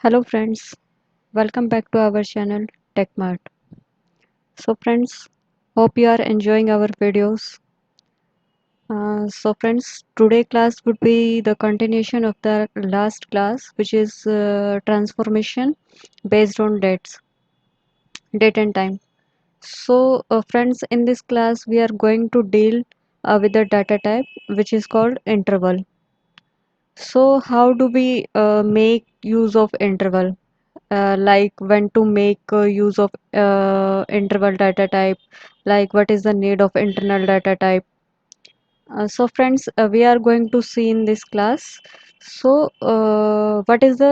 Hello friends, welcome back to our channel TechMart. So friends, hope you are enjoying our videos. So friends, today class would be the continuation of the last class, which is transformation based on date and time. So friends, in this class we are going to deal with the data type, which is called interval. So how do we make use of interval? Like when to make use of interval data type, like what is the need of internal data type. So friends, we are going to see in this class. So what is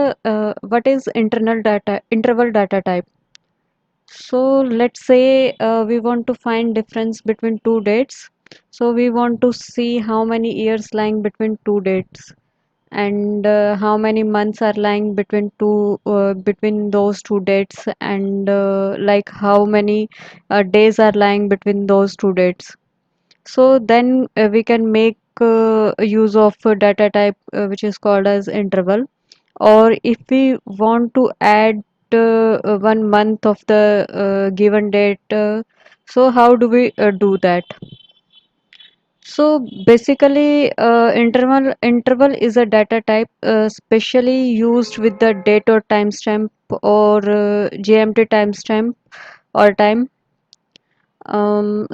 internal data interval data type? So let's say we want to find difference between two dates. So we want to see how many years lying between two dates and how many months are lying between those two dates, and like how many days are lying between those two dates. So then we can make use of a data type which is called as interval. Or if we want to add 1 month of the given date, so how do we do that? So basically, interval is a data type specially used with the date or timestamp or GMT timestamp or time.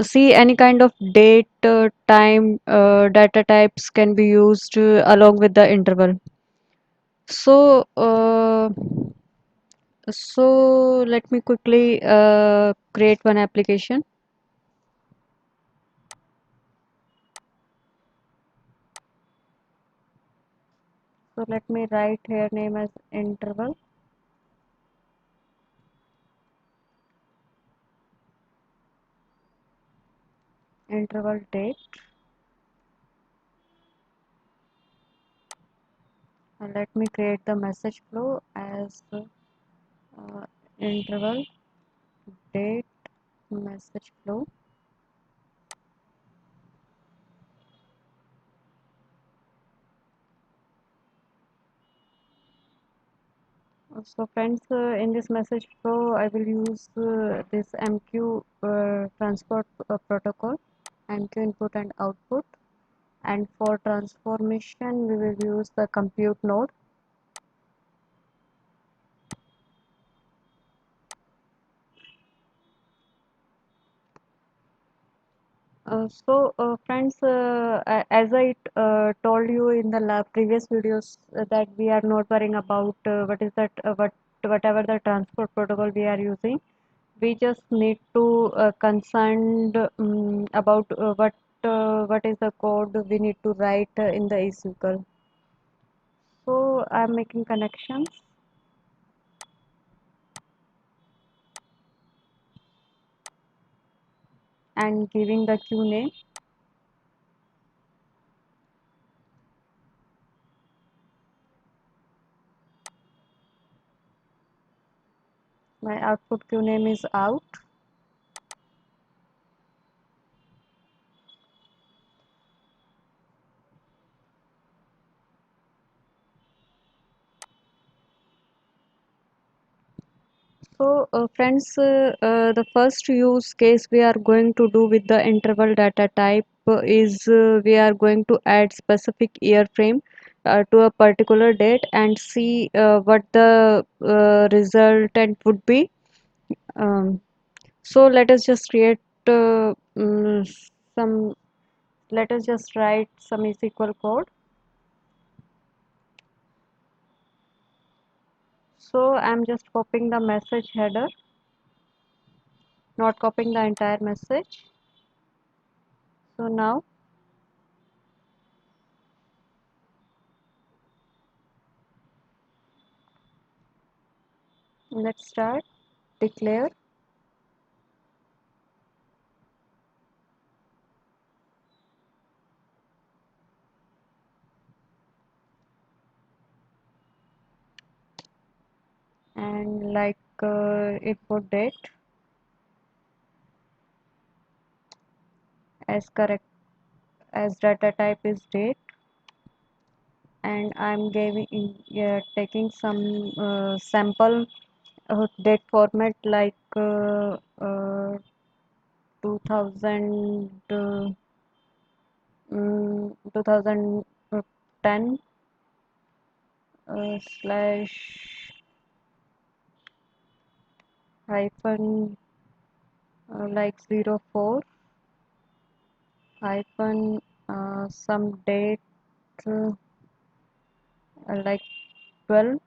See, any kind of date, time, data types can be used along with the interval. So, let me quickly create one application. So let me write here name as interval date. And let me create the message flow as interval date message flow. So friends, in this message flow I will use this MQ transport protocol, MQ input and output, and for transformation we will use the compute node. Friends, as I told you in the previous videos, that we are not worrying about what is that whatever the transport protocol we are using. We just need to concerned about what is the code we need to write in the eCircle. So I'm making connections and giving the queue name. My output queue name is out. Friends, the first use case we are going to do with the interval data type is we are going to add specific year frame to a particular date and see what the resultant would be. Um, so let us just create some, let us just write some SQL code. So I'm just copying the message header, not copying the entire message. So now let's start declare and like input date as correct as data type is date, and I'm taking some sample date format like 2000 2010 slash hyphen like 04 hyphen some date uh, like 12.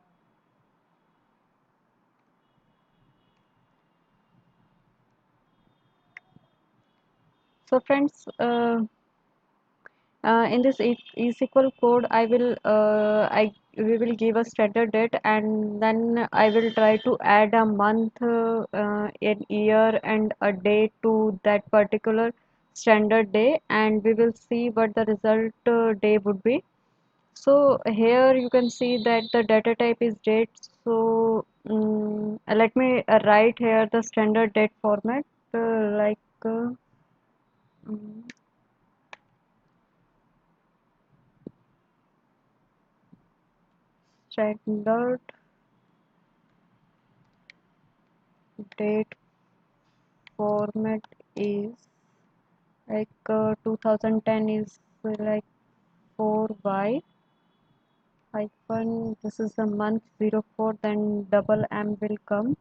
So friends, in this eSQL code, I we will give a standard date, and then I will try to add a month, an year, and a day to that particular standard day, and we will see what the result day would be. So here you can see that the data type is date. So let me write here the standard date format like mm, standard date format is like 2010 is like 4y hyphen this is the month 04, then double m will come,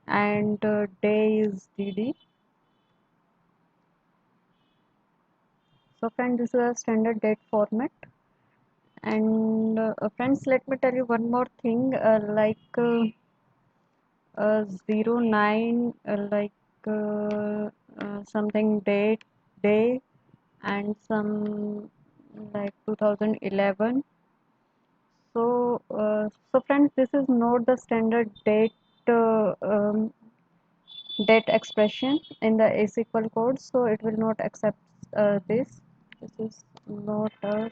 and day is dd. So friends, this is a standard date format. And friends, let me tell you one more thing, 09 something date day and some like 2011. So friends, this is not the standard date expression in the asql code, so it will not accept this. This is not a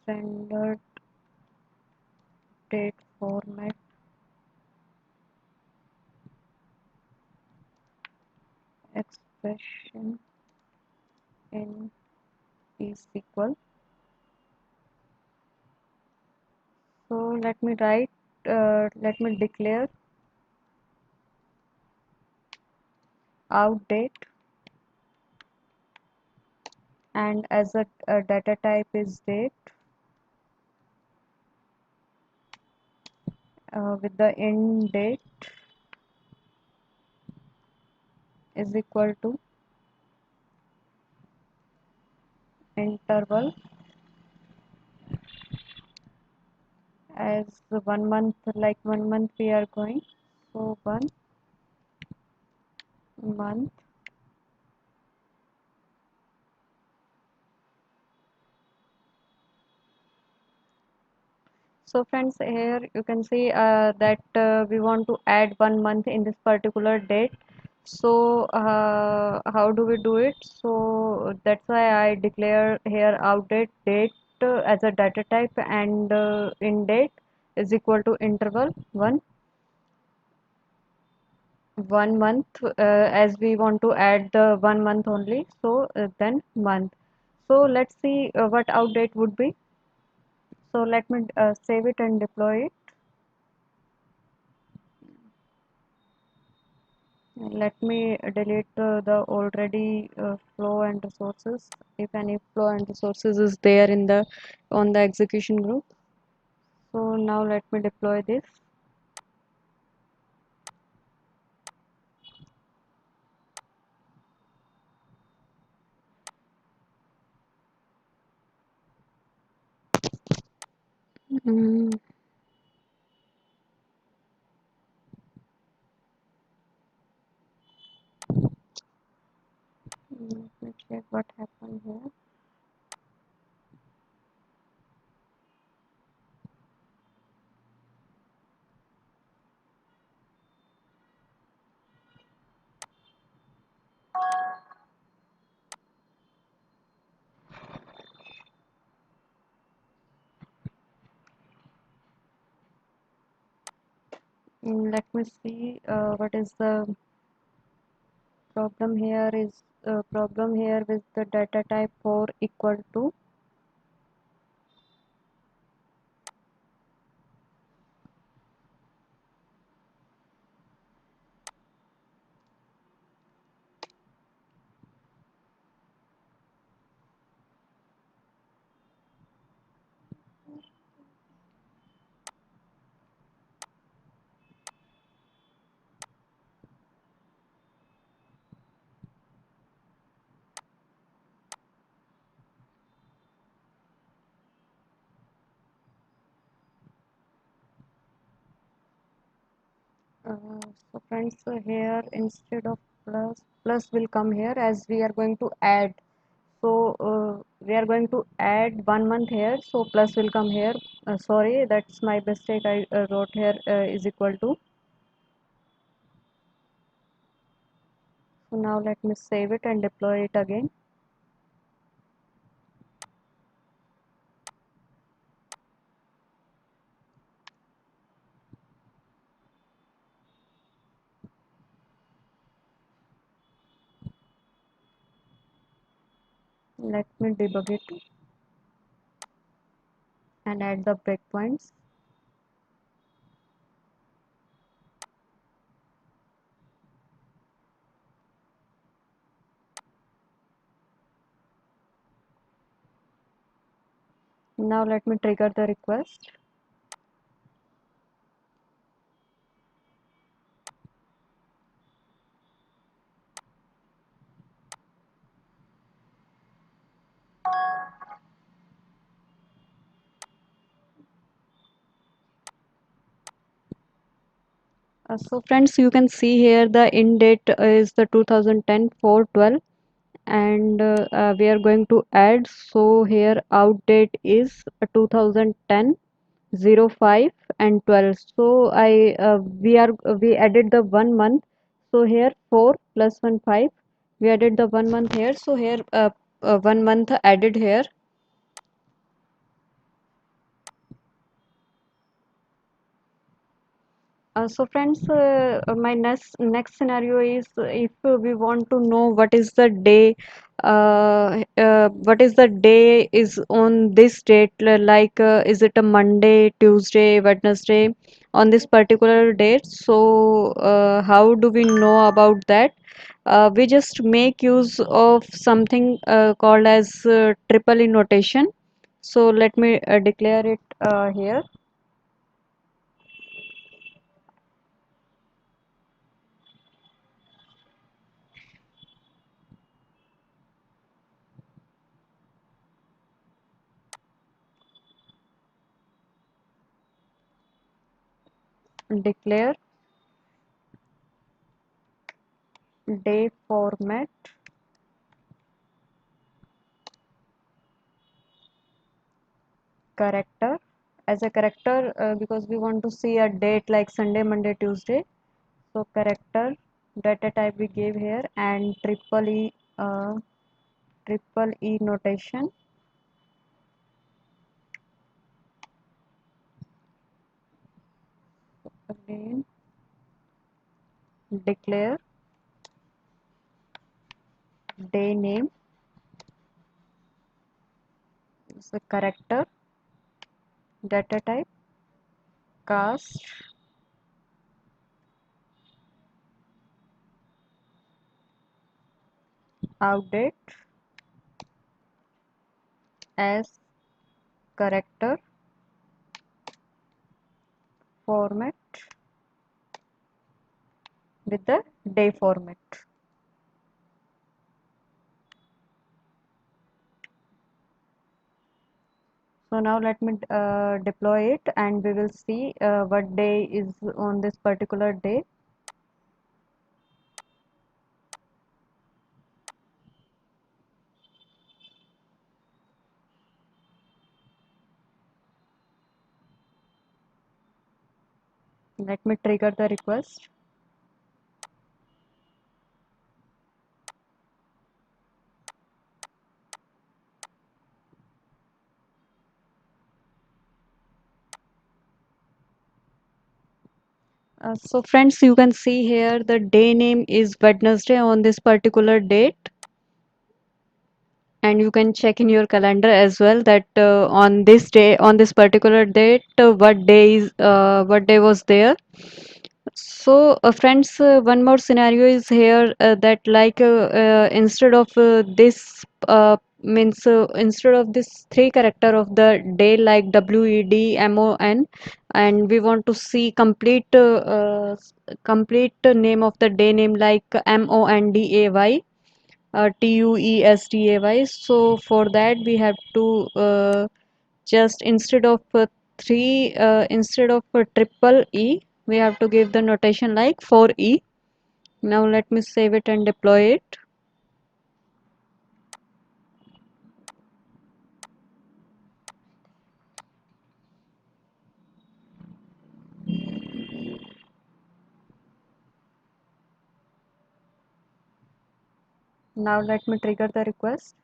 standard date format expression in asql. So let me declare out date, and as a data type is date with the end date is equal to interval as 1 month, like 1 month we are going, so 1 month. So friends, here you can see that we want to add 1 month in this particular date. So how do we do it? So that's why I declare here outdate date as a data type, and in date is equal to interval 1 month, as we want to add the 1 month only. So then month. So let's see what outdate would be. So let me save it and deploy it. Let me delete the already flow and resources, if any flow and resources is there in the on the execution group. So now let me deploy this. Mm, Let me check what happened here. Let me see what is the problem here. Is problem here with the data type 4 equal to So friends, here instead of plus will come here as we are going to add. So we are going to add 1 month here. So plus will come here. Sorry, that's my mistake. I wrote here is equal to. So now let me save it and deploy it again. Let me debug it and add the breakpoints. Now let me trigger the request. So friends, you can see here the in date is the 2010 4/12, and we are going to add. So here out date is 2010 05 and 12. So we added the 1 month. So here 4 plus 1 5. We added the 1 month here. So here 1 month added here. So friends, my next scenario is if we want to know what is the day is on this date, like is it a Monday, Tuesday, Wednesday, on this particular date. So how do we know about that? We just make use of something called as triple E notation. So let me declare it here. Declare day format character as a character, because we want to see a date like Sunday, Monday, Tuesday. So character data type we gave here, and triple E notation. Again declare day name is a character data type cast outdate as character format with the day format. So now let me deploy it and we will see what day is on this particular day. Let me trigger the request. So friends, you can see here the day name is Wednesday on this particular date, and you can check in your calendar as well that on this day, on this particular date, what day was there. So friends, one more scenario is here that like instead of this means instead of this three character of the day like WEDMON, and we want to see complete name of the day name like MONDAY, TUESDAY. So for that we have to just instead of triple E, we have to give the notation like 4e. Now let me save it and deploy it. Now let me trigger the request.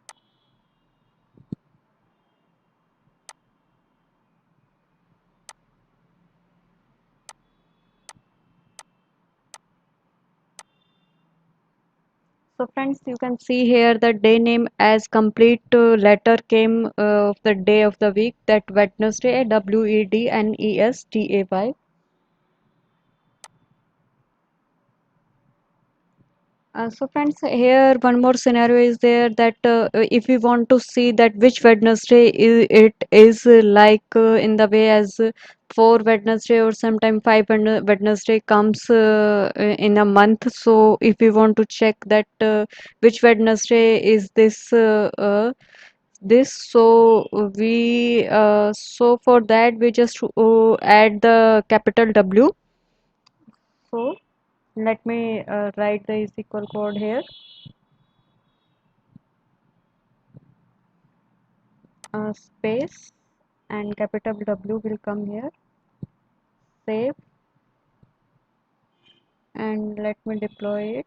So friends, you can see here the day name as complete letter came of the day of the week, that Wednesday, Wednesday. So friends, here one more scenario is there, that if we want to see that which Wednesday it is, in the way as four Wednesday or sometime five Wednesday comes in a month. So if we want to check that which Wednesday is this, so so for that we just add the capital W. So let me write the is equal code here. Space and capital W will come here, save, and let me deploy it.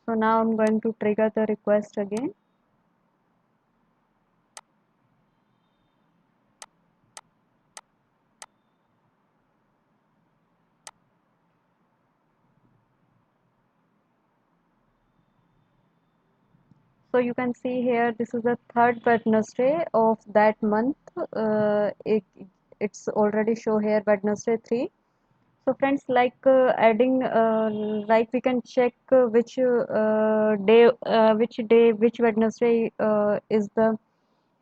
So now I'm going to trigger the request again. So you can see here this is the third Wednesday of that month. It's already show here Wednesday 3. So friends, adding, we can check which Wednesday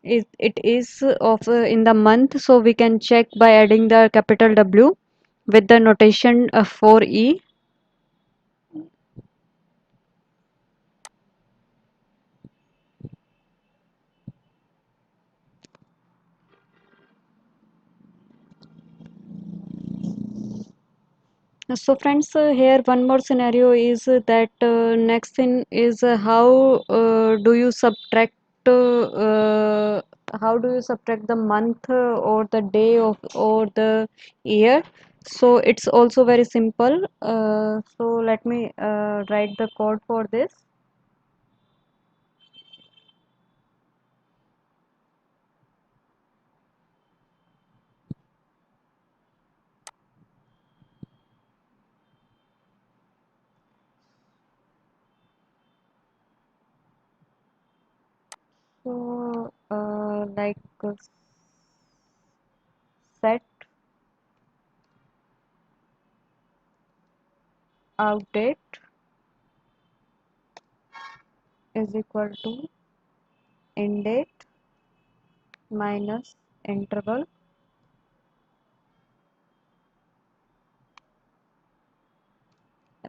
is it is of in the month. So we can check by adding the capital W with the notation 4e. So friends, here one more scenario is that next thing is how do you subtract the month or the day of or the year. So it's also very simple. So let me write the code for this. So set out date is equal to end date minus interval.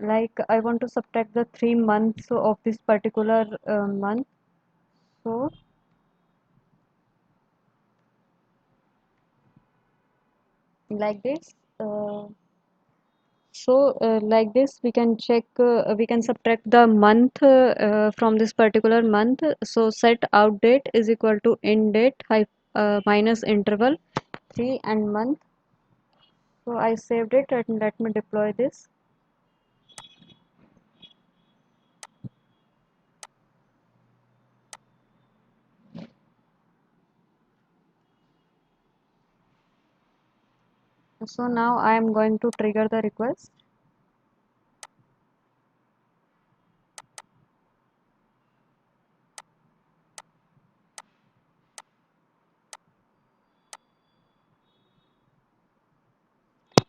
Like I want to subtract the 3 months of this particular month. So like this. Like this, we can check. We can subtract the month from this particular month. So set out date is equal to end date minus interval 3 and month. So I saved it and let me deploy this. So now I am going to trigger the request.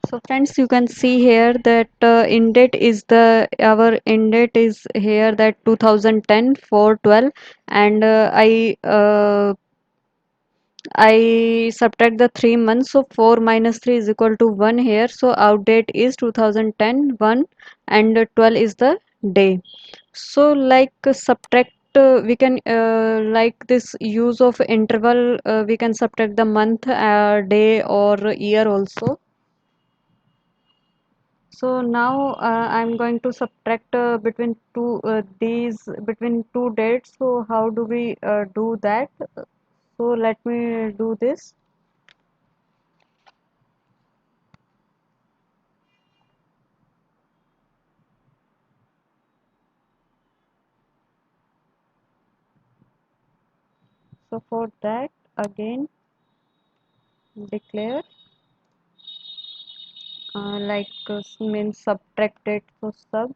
So friends, you can see here that end date is our end date is here that 2010 4/12, and I subtract the 3 months, so 4 minus 3 is equal to 1 here. So out date is 2010 1, and 12 is the day. So like subtract we can like this use of interval we can subtract the month, day or year also. So now I'm going to subtract between two dates. So how do we do that? So let me do this. So for that again declare means subtract date. So sub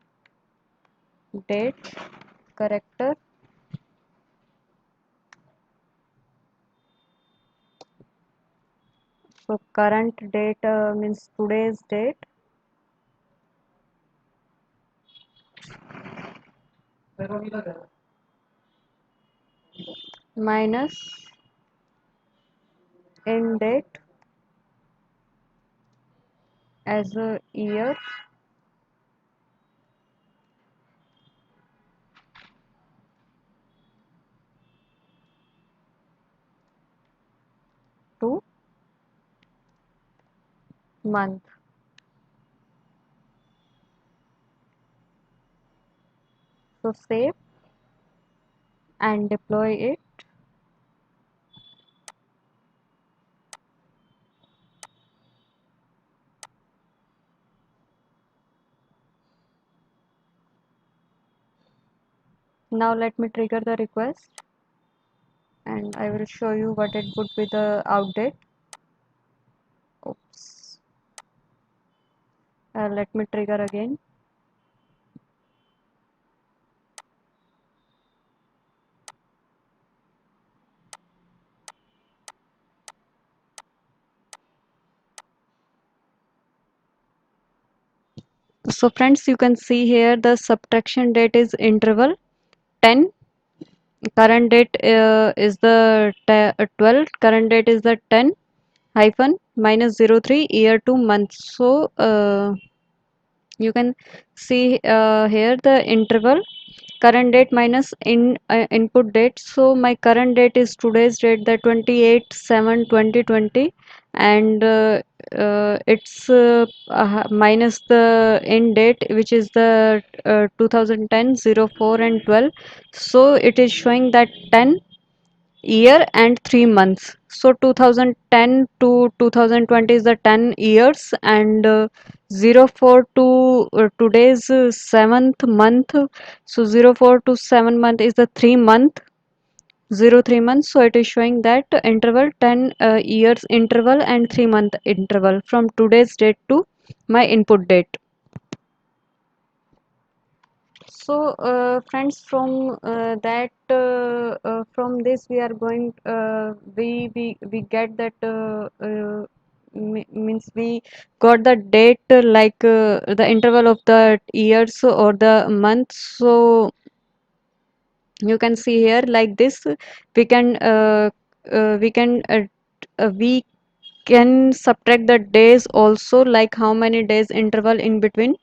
date character. So current date means today's date minus end date as a year to month. So save and deploy it. Now let me trigger the request and I will show you what it would be the outdate. Oops. Let me trigger again. So friends, you can see here the subtraction date is interval 10, current date is the 12, current date is the 10 hyphen minus 03 year to month. So you can see here the interval current date minus input date. So my current date is today's date, the 28/7/2020, and it's minus the end date which is the 2010 04 and 12. So it is showing that 10 year and 3 months. So 2010 to 2020 is the 10 years, and 04 to today's 7th month. So 04 to 7 month is the 3 month, 03 months. So it is showing that interval 10 years interval and 3 month interval from today's date to my input date. So, friends, from this we are going we get that means we got the date the interval of the years or the months. So you can see here like this we can we can subtract the days also, like how many days interval in between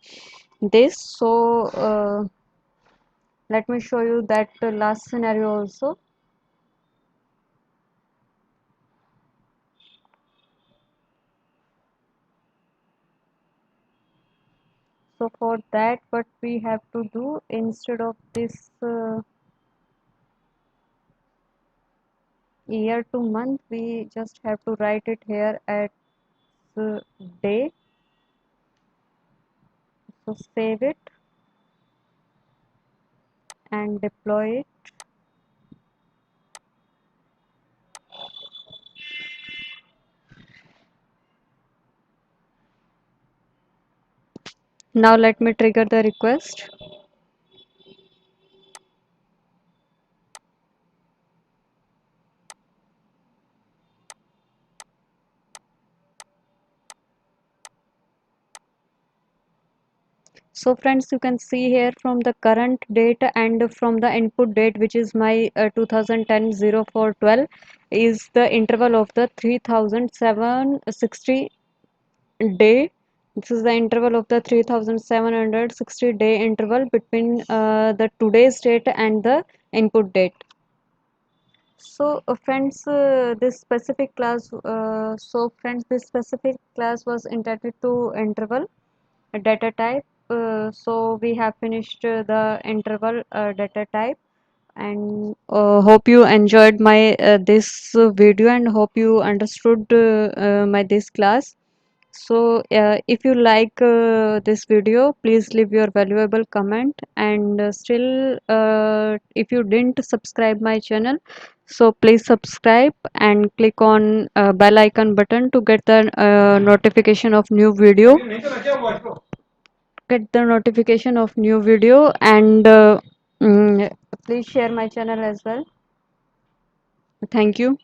this. So let me show you that last scenario also. So for that what we have to do, instead of this year to month, we just have to write it here at day. So save it and deploy it. Now let me trigger the request. So friends, you can see here from the current date and from the input date, which is my 2010 04/12, is the interval of the 3760 day This is the interval of the 3760 day interval between the today's date and the input date. So friends, this specific class was entitled to interval data type. So we have finished the interval data type, and hope you enjoyed my this video, and hope you understood my this class. So if you like this video, please leave your valuable comment, and still if you didn't subscribe my channel, so please subscribe and click on bell icon button to get the notification of new video, and please share my channel as well. Thank you.